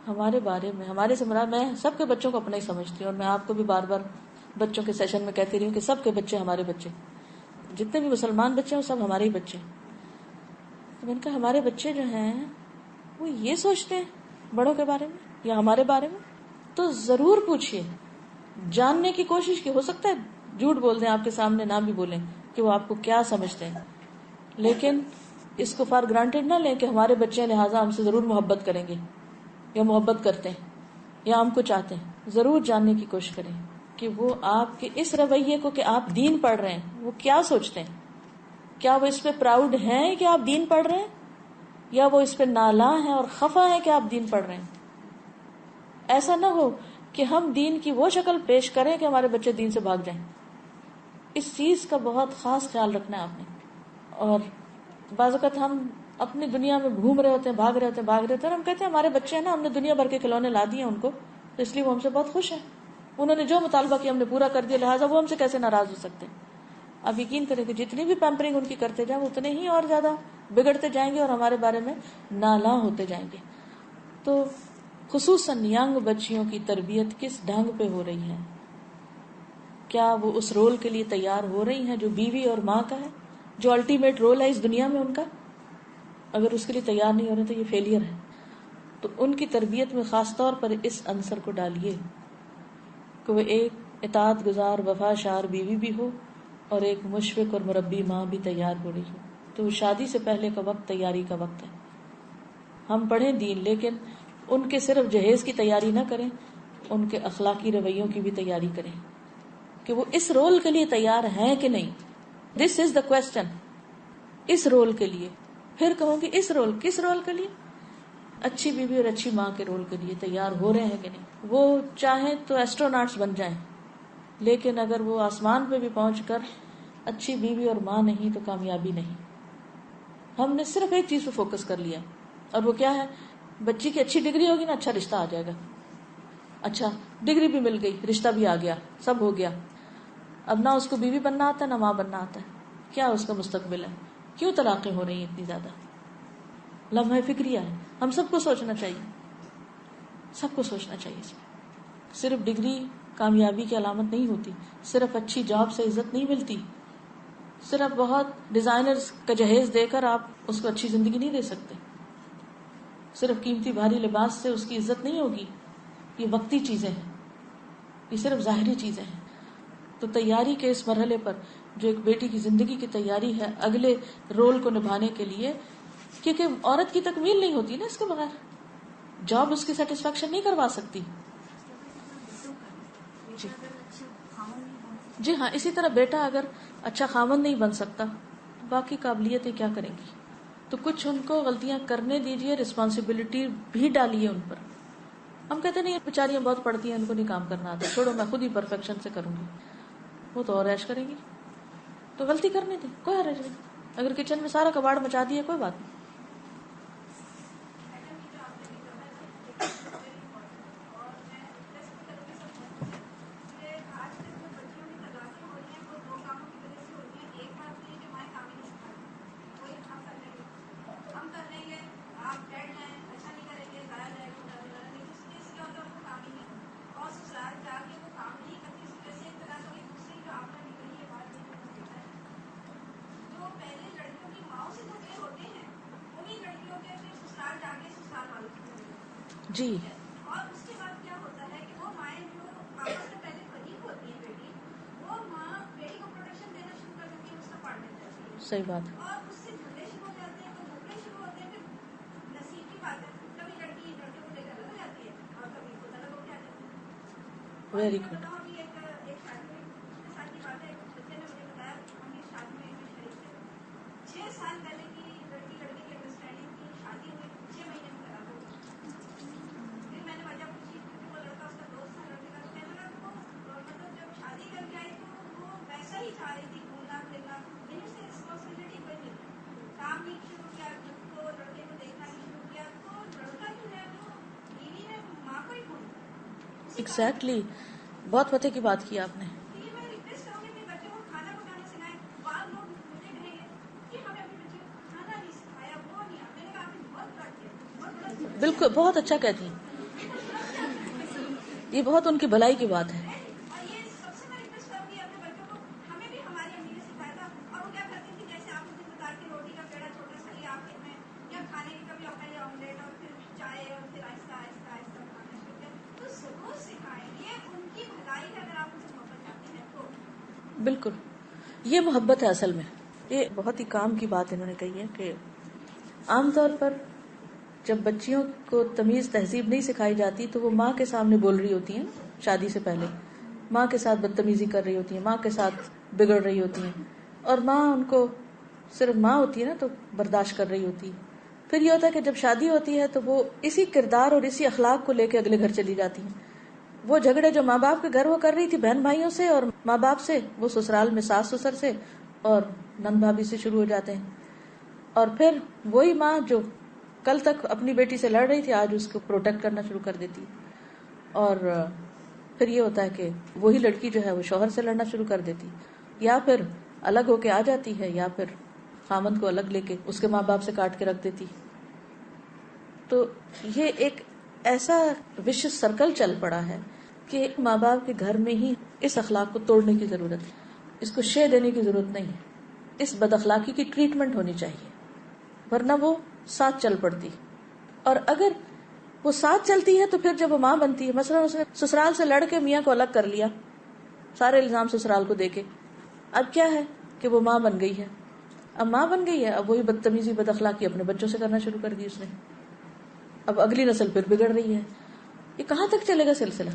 ہمارے بارے میں، ہمارے سے مراد، میں سب کے بچوں کو اپنا ہی سمجھتی ہوں، اور میں آپ کو بھی بار بار بچوں کے سیشن میں کہتی رہی ہوں کہ سب کے بچے ہمارے بچے، جتنے بھی مسلمان بچے ہیں سب ہمارے ہی بچے. تو میں نے کہا ہمارے بچے جو ہیں وہ یہ سوچتے ہیں بڑوں کے بارے میں یا ہمارے بارے میں، تو ضرور پوچھئے، جاننے کی کوشش کی. ہو سکتا ہے جھوٹ بول دیں آپ کے سامنے، نہ بھی بولیں کہ وہ آپ کو کیا سمجھتے ہیں، لیکن اس کو فار گرانٹیڈ نہ لیں کہ ہمارے بچے لہٰذا ہم سے ضرور محبت کریں گے یا محبت کرتے ہیں یا ہم کو چاہتے ہیں. ضرور جاننے کی کوشش کریں کہ وہ آپ کے اس رویے کو کہ آپ دین پڑھ رہے ہیں وہ کیا سوچتے ہیں. کیا وہ اس پہ پراؤڈ ہیں کہ آپ دین پڑھ رہے ہیں، یا وہ اس پہ نالاں ہیں اور خفا ہیں کہ آپ دین پڑھ رہے ہیں. ایسا نہ ہو کہ ہم دین کی وہ شکل پیش کریں کہ ہمارے بچے دین سے بھاگ جائیں. اس چیز کا بہت خاص خیال رکھنا ہے آپ نے. اور بعض اوقات ہم اپنی دنیا میں گھوم رہے ہوتے ہیں، بھاگ رہے ہوتے ہیں، اور ہم کہتے ہیں ہمارے بچے ہیں نا، ہم نے دنیا بھر کے کھلونے لا دیے ان کو، تو اس لیے وہ ہم سے بہت خوش ہیں، انہوں نے جو مطالبہ کیا ہم نے پورا کر دیا، لہٰذا وہ ہم سے کیسے ناراض ہو سکتے ہیں. آپ یقین کریں کہ جتنی بھی پیمپرنگ ان کی کرتے جائیں اتنے ہی اور زیادہ بگڑتے جائیں گے اور ہمارے بارے میں نالاں ہوتے جائیں گے. تو خصوصاً ینگ بچیوں کی تربیت کس ڈھنگ پہ ہو رہی ہے؟ کیا وہ اس رول کے لیے تیار ہو رہی ہیں جو بیوی اور ماں کا ہے، جو الٹیمیٹ رول ہے اس دنیا میں ان کا؟ اگر اس کے لیے تیار نہیں ہو رہے تو یہ فیلئر ہے. تو ان کی تربیت میں خاص طور پر اس عنصر کو ڈالیے کہ وہ ایک اطاعت گزار وفا شار بیوی بھی ہو اور ایک مشفق اور مربی ماں بھی تیار ہو رہی ہو. تو شادی سے پہلے کا وقت تیاری کا وقت ہے. ہم پڑھیں دین، لیکن ان کے صرف جہیز کی تیاری نہ کریں، ان کے اخلاقی رویوں کی بھی تیاری کریں کہ وہ اس رول کے لیے تیار ہیں کہ نہیں. دس از دا کوشچن. اس رول کے لیے، پھر کہوں گی اس رول، کس رول کے لیے؟ اچھی بیوی اور اچھی ماں کے رول کے لیے تیار ہو رہے ہیں کہ نہیں. وہ چاہیں تو ایسٹروناٹس بن جائیں، لیکن اگر وہ آسمان پہ بھی پہنچ کر اچھی بیوی اور ماں نہیں تو کامیابی نہیں. ہم نے صرف ایک چیز پہ فوکس کر لیا، اور وہ کیا ہے؟ بچی کی اچھی ڈگری ہوگی نا، اچھا رشتہ آ جائے گا. اچھا ڈگری بھی مل گئی، رشتہ بھی آ گیا، سب ہو گیا. اب نہ اس کو بیوی بننا آتا ہے نہ ماں بننا آتا ہے. کیا اس کا مستقبل ہے؟ کیوں طلاقیں ہو رہی ہیں اتنی زیادہ؟ لمحہ فکریہ ہے. ہم سب کو سوچنا چاہیے، سب کو سوچنا چاہیے. اس میں صرف ڈگری کامیابی کی علامت نہیں ہوتی، صرف اچھی جاب سے عزت نہیں ملتی، صرف بہت ڈیزائنرز کا جہیز دے کر آپ اس کو اچھی زندگی نہیں دے سکتے، صرف قیمتی بھاری لباس سے اس کی عزت نہیں ہوگی. یہ وقتی چیزیں ہیں، یہ صرف ظاہری چیزیں ہیں. تو تیاری کے اس مرحلے پر جو ایک بیٹی کی زندگی کی تیاری ہے اگلے رول کو نبھانے کے لیے، کیونکہ عورت کی تکمیل نہیں ہوتی نا اس کے بغیر، جاب اس کی سیٹسفیکشن نہیں کروا سکتی. جی ہاں، اسی طرح بیٹا اگر اچھا خامن نہیں بن سکتا، باقی قابلیتیں کیا کریں گی؟ تو کچھ ان کو غلطیاں کرنے دیجیے، رسپانسبلٹی بھی ڈالیے ان پر. ہم کہتے نہیں بیچاریاں بہت پڑھتی ہیں ان کو نہیں کام کرنا آتا، چھوڑو میں خود ہی پرفیکشن سے کروں گی. وہ تو اور عیش کریں گی. تو غلطی کرنے دیں، کوئی حرج نہیں. اگر کچن میں سارا کباڑ مچا دیا کوئی بات نہیں. جی اور اس کے بعد کیا ہوتا ہے کہ وہ مائیں جو آپس میں پہلے فریق ہوتی ہیں بیٹی، وہ صحیح بات ہے. اور اس سے جھگڑے شروع ہو جاتے ہیں. تو جھگڑے شروع ہوتے ہیں پھر نصیب کی بات ہے, کبھی لڑکی لڑکے کو لے کر الگ ہو جاتی ہے اور کبھی خود الگ ہو کے آ جاتی ہے. اور ویری میں گڈ. بتاؤں ابھی ایک شادی میں کتنے سال کی بات ہے, ایک بچے نے مجھے بتایا ہم اس شادی میں شریک تھے. 6 سال پہلے کی لڑکی لڑکے کی انڈرسٹینڈنگ کی, شادی ہوئی 6 مہینے میں طلاق ہو گئی. پھر میں نے وجہ پوچھی کیونکہ وہ لڑکا اس کا دوست تھا لڑکے کا, تو کہنے لگا کہ وہ مطلب جب شادی کر کے آئی تو وہ ویسا ہی چاہ رہی تھی گھومنا پھرنا, یعنی اس سے رسپانسبلٹی کوئی نہیں, کام نہیں شروع کیا, خود کو لڑکے کو دیکھنا نہیں شروع کیا. تو لڑکا جو ہے وہ بیوی نے ماں کو ہی کھو دیا. ایگزیکٹلی, بہت پتے کی بات کی آپ نے. یہ میں ریکویسٹ کروں گی کہ بچوں کو کھانا پکانا سکھائیں. بعض لوگ مجھے کہیں گے کہ ہمیں اپنے بچے کو کھانا نہیں سکھایا, وہ نہیں. میں نے کہا آپ نے بہت بڑا کیا, بہت بڑا. بالکل, بہت اچھا کہتی ہیں, یہ بہت ان کی بھلائی کی بات ہے. اور یہ سب سے میں ریکویسٹ کروں گی اپنے بچوں کو, ہمیں بھی ہماری امی نے سکھایا تھا. اور وہ کیا کرتی تھی, جیسے آپ مجھے بتا کے روٹی کا پیڑا چھوٹا سا لیا آپ میں, یا کھانے کی کبھی اپنے لیے آملیٹ اور پھر چائے, اور پھر آہستہ آہستہ آہستہ کھانا شروع کیا. تو ضرور سکھائیں, یہ ان کی بھلائی ہے اگر آپ ان سے محبت چاہتے ہیں تو. بالکل, یہ محبت ہے اصل میں. یہ بہت ہی کام کی بات انہوں نے کہی ہے کہ عام طور پر جب بچیوں کو تمیز تہذیب نہیں سکھائی جاتی تو وہ ماں کے سامنے بول رہی ہوتی ہیں, شادی سے پہلے ماں کے ساتھ بدتمیزی کر رہی ہوتی ہیں, ماں کے ساتھ بگڑ رہی ہوتی ہیں, اور ماں ان کو صرف ماں ہوتی ہے نا تو برداشت کر رہی ہوتی ہے. پھر یہ ہوتا ہے کہ جب شادی ہوتی ہے تو وہ اسی کردار اور اسی اخلاق کو لے کے اگلے گھر چلی جاتی ہیں. وہ جھگڑے جو ماں باپ کے گھر وہ کر رہی تھی بہن بھائیوں سے اور ماں باپ سے, وہ سسرال میں ساس سسر سے اور نند بھابھی سے شروع ہو جاتے ہیں. اور پھر وہی ماں جو کل تک اپنی بیٹی سے لڑ رہی تھی آج اس کو پروٹیکٹ کرنا شروع کر دیتی. اور پھر یہ ہوتا ہے کہ وہی لڑکی جو ہے وہ شوہر سے لڑنا شروع کر دیتی, یا پھر الگ ہو کے آ جاتی ہے, یا پھر خامند کو الگ لے کے اس کے ماں باپ سے کاٹ کے رکھ دیتی. تو یہ ایک ایسا وشس سرکل چل پڑا ہے کہ ماں باپ کے گھر میں ہی اس اخلاق کو توڑنے کی ضرورت ہے, اس کو شے دینے کی ضرورت نہیں ہے. اس بد اخلاقی کی ٹریٹمنٹ ہونی چاہیے, ورنہ وہ ساتھ چل پڑتی. اور اگر وہ ساتھ چلتی ہے تو پھر جب وہ ماں بنتی ہے, مثلا اس نے سسرال سے لڑ کے میاں کو الگ کر لیا, سارے الزام سسرال کو دے کے, اب کیا ہے کہ وہ ماں بن گئی ہے. اب ماں بن گئی ہے, اب وہی بدتمیزی بد اخلاقی اپنے بچوں سے کرنا شروع کر دی اس نے. اب اگلی نسل پھر بگڑ رہی ہے. یہ کہاں تک چلے گا سلسلہ؟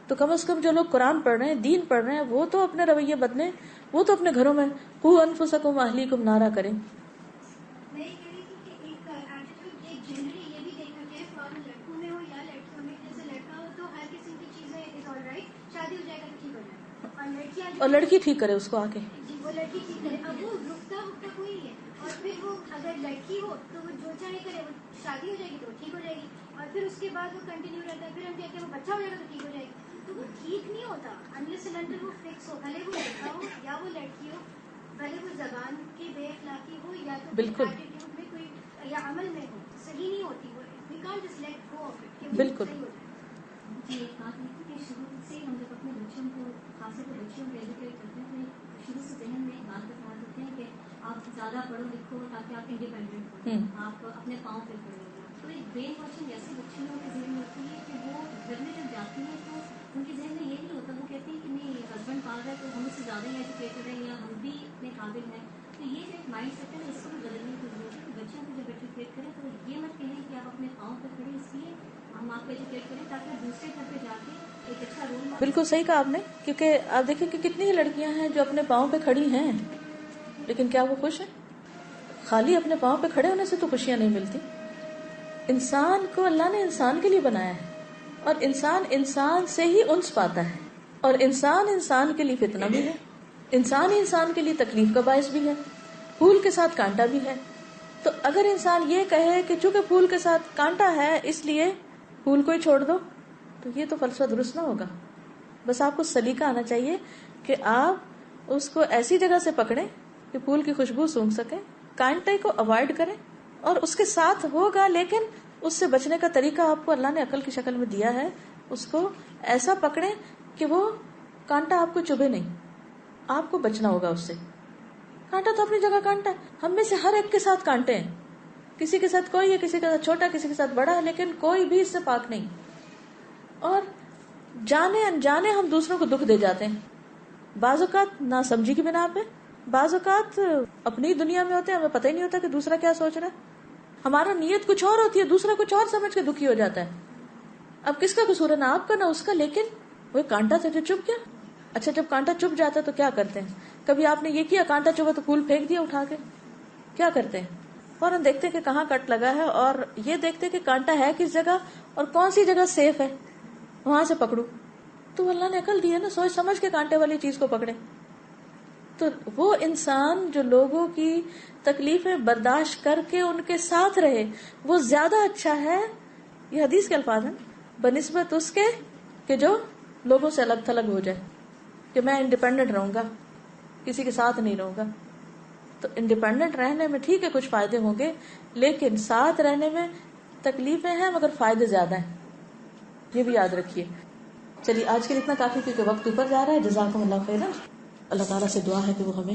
تو کم از کم جو لوگ قرآن پڑھ رہے ہیں, دین پڑھ رہے ہیں, وہ تو اپنے رویے بدلیں, وہ تو اپنے گھروں میں قوا انفسکم واہلیکم نارا کریں. میں یہ کہہ رہی تھی کہ ایک ایٹیٹیوڈ ایک جنرلی یہ بھی دیکھا جائے, فوراً لڑکوں میں ہو یا لڑکیوں میں, جیسے لڑکا ہو تو ہر قسم کی چیزیں از آل رائٹ, شادی ہو جائے گا تو ٹھیک ہو جائے گا, اور لڑکیاں اور لڑکی ٹھیک کرے اس کو آ کے. جی وہ لڑکی ٹھیک کرے, اب وہ رکتا کوئی نہیں ہے. اور پھر وہ اگر لڑکی ہو تو وہ جو چاہے کرے, وہ شادی ہو جائے گی تو ٹھیک ہو جائے گی, اور پھر اس کے بعد وہ کنٹینیو رہتا ہے. پھر ہم کہتے ہیں وہ بچہ ہو جائے گا تو ٹھیک ہو جائے گی. تو وہ ٹھیک نہیں ہوتا انلیس اینڈ انٹل وہ فکس ہو, بھلے وہ لڑکا ہو یا وہ لڑکی ہو, بھلے وہ زبان کی بے اخلاقی ہو یا تو بالکل ایٹیٹیوڈ میں کوئی یا عمل میں ہو, صحیح نہیں ہوتی وہ. We can't just let go of it کہ وہ بالکل. صحیح ہو جائے. جی ایک بات یہ تھی کہ شروع سے ہی ہم جب اپنے بچوں کو, خاص طور پر بچوں کو ایجوکیٹ کرتے ہیں تو شروع سے ذہن میں ایک بات بتا دیتے ہیں کہ آپ زیادہ پڑھو لکھو تاکہ آپ انڈیپینڈنٹ ہو, آپ اپنے پاؤں پہ کھڑے ہو. تو ایک برین واشنگ ایسے بچوں کے ذہن میں ہوتی ہے کہ وہ گھر میں جب جاتی ہیں تو ان کے ذہن میں یہ نہیں ہوتا, وہ کہتے ہیں کہ نہیں ہسبینڈ پال رہا ہے تو ہم اس سے زیادہ ہی ایجوکیٹڈ ہیں یا ہم بھی اتنے قابل ہیں. تو یہ جو ایک مائنڈ سیٹ ہے اس کو بھی بدلنے کی ضرورت ہے کہ بچوں کو جب ایجوکیٹ کریں تو یہ مت کہیں کہ آپ اپنے پاؤں پہ کھڑے اس لیے ہم آپ کو ایجوکیٹ کریں تاکہ آپ دوسرے گھر پہ جا کے ایک اچھا رول ماڈل. بالکل صحیح کہا آپ نے, کیونکہ آپ دیکھیں کہ کتنی ہی لڑکیاں ہیں جو اپنے پاؤں پہ کھڑی ہیں, لیکن کیا وہ خوش ہیں؟ خالی اپنے پاؤں پہ کھڑے ہونے سے تو خوشیاں نہیں ملتی. انسان کو اللہ نے انسان کے لیے بنایا ہے, اور انسان انسان سے ہی انس پاتا ہے, اور انسان انسان کے لیے فتنہ بھی ہے, انسان ہی انسان کے لیے تکلیف کا باعث بھی ہے, پھول کے ساتھ کانٹا بھی ہے. تو اگر انسان یہ کہے کہ چونکہ پھول کے ساتھ کانٹا ہے اس لیے پھول کو ہی چھوڑ دو, تو یہ تو فلسفہ درست نہ ہوگا. بس آپ کو سلیقہ آنا چاہیے کہ آپ اس کو ایسی جگہ سے پکڑیں کہ پھول کی خوشبو سونگھ سکیں, کانٹے کو اوائڈ کریں, اور اس کے ساتھ ہوگا لیکن اس سے بچنے کا طریقہ آپ کو اللہ نے عقل کی شکل میں دیا ہے, اس کو ایسا پکڑیں کہ وہ کانٹا آپ کو چبھے نہیں, آپ کو بچنا ہوگا اس سے. کانٹا تو اپنی جگہ کانٹا, ہم میں سے ہر ایک کے ساتھ کانٹے ہیں, کسی کے ساتھ کوئی ہے, کسی کے ساتھ چھوٹا, کسی کے ساتھ بڑا ہے, لیکن کوئی بھی اس سے پاک نہیں. اور جانے انجانے ہم دوسروں کو دکھ دے جاتے ہیں, بعض اوقات نہ سمجھی کی بنا پہ, بعض اوقات اپنی دنیا میں ہوتے ہیں، ہمیں پتہ ہی نہیں ہوتا کہ دوسرا کیا سوچ رہا ہے. ہمارا نیت کچھ اور ہوتی ہے، دوسرا کچھ اور سمجھ کے دکھی ہو جاتا ہے. اب کس کا قصور ہے؟ نہ آپ کا نہ اس کا. لیکن وہ کانٹا تھا جو چپ گیا. اچھا جب کانٹا چپ جاتا ہے تو کیا کرتے ہیں؟ کبھی آپ نے یہ کیا کانٹا چپا تو پھول پھینک دیا اٹھا کے؟ کیا کرتے ہیں؟ فوراً دیکھتے ہیں کہ کہاں کٹ لگا ہے، اور یہ دیکھتے ہیں کہ کانٹا ہے کس جگہ اور کون سی جگہ سیف ہے، وہاں سے پکڑوں. تو اللہ نے عقل دی ہے نا، سوچ سمجھ کے کانٹے والی چیز کو پکڑے. تو وہ انسان جو لوگوں کی تکلیفیں برداشت کر کے ان کے ساتھ رہے، وہ زیادہ اچھا ہے، یہ حدیث کے الفاظ ہیں، بنسبت اس کے کہ جو لوگوں سے الگ تھلگ ہو جائے، کہ میں انڈیپینڈنٹ رہوں گا، کسی کے ساتھ نہیں رہوں گا. تو انڈیپینڈنٹ رہنے میں ٹھیک ہے کچھ فائدے ہوں گے، لیکن ساتھ رہنے میں تکلیفیں ہیں مگر فائدے زیادہ ہیں، یہ بھی یاد رکھیے. چلیے آج کے لیے اتنا کافی کیونکہ وقت اوپر جا رہا ہے. جزاکم اللہ خیرا. اللہ تعالیٰ سے دعا ہے کہ وہ ہمیں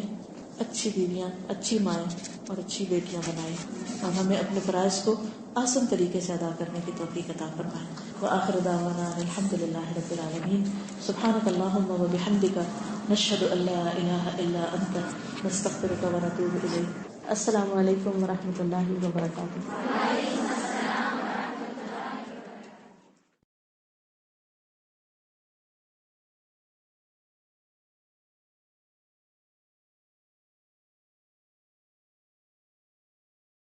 اچھی بیویاں، اچھی مائیں اور اچھی بیٹیاں بنائیں، اور ہمیں اپنے فرائض کو آسان طریقے سے ادا کرنے کی توفیق عطا فرمائیں. وآخر دعوانا الحمد للہ رب العالمین. سبحانک اللہم وبحمدک، نشہد ان لا الہ الا انت، نستغفرک ونتوب الیک. السلام علیکم ورحمۃ اللہ وبرکاتہ.